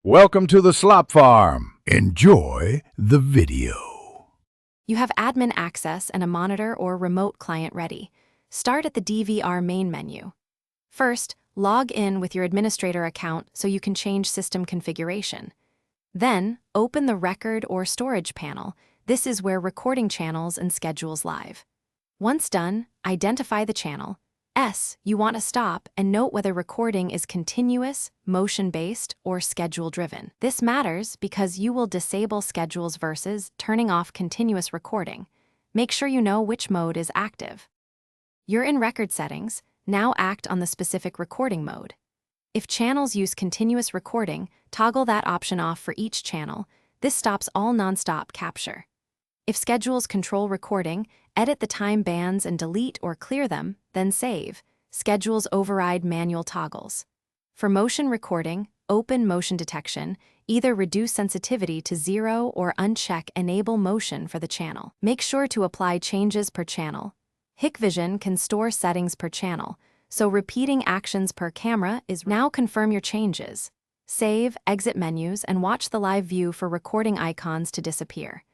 Welcome to the Slop Farm. Enjoy the video. You have admin access and a monitor or remote client ready. Start at the DVR main menu. First, log in with your administrator account so you can change system configuration. Then, open the record or storage panel. This is where recording channels and schedules live. Once done, identify the channel you want to stop and note whether recording is continuous, motion-based, or schedule-driven. This matters because you will disable schedules versus turning off continuous recording. Make sure you know which mode is active. You're in record settings. Now act on the specific recording mode. If channels use continuous recording, toggle that option off for each channel. This stops all non-stop capture. If schedules control recording, edit the time bands and delete or clear them, then save. Schedules override manual toggles. For motion recording, open motion detection, either reduce sensitivity to 0 or uncheck enable motion for the channel. Make sure to apply changes per channel. Hikvision can store settings per channel, so repeating actions per camera is now confirm your changes. Save, exit menus, and watch the live view for recording icons to disappear.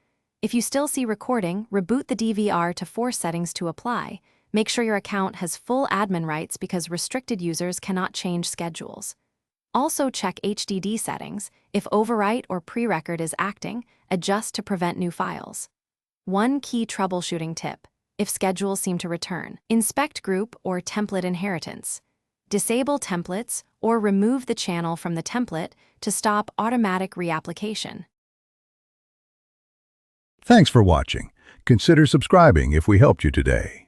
If you still see recording, reboot the DVR to force settings to apply. Make sure your account has full admin rights because restricted users cannot change schedules. Also check HDD settings. If overwrite or pre-record is acting, adjust to prevent new files. One key troubleshooting tip: if schedules seem to return, inspect group or template inheritance. Disable templates or remove the channel from the template to stop automatic reapplication. Thanks for watching. Consider subscribing if we helped you today.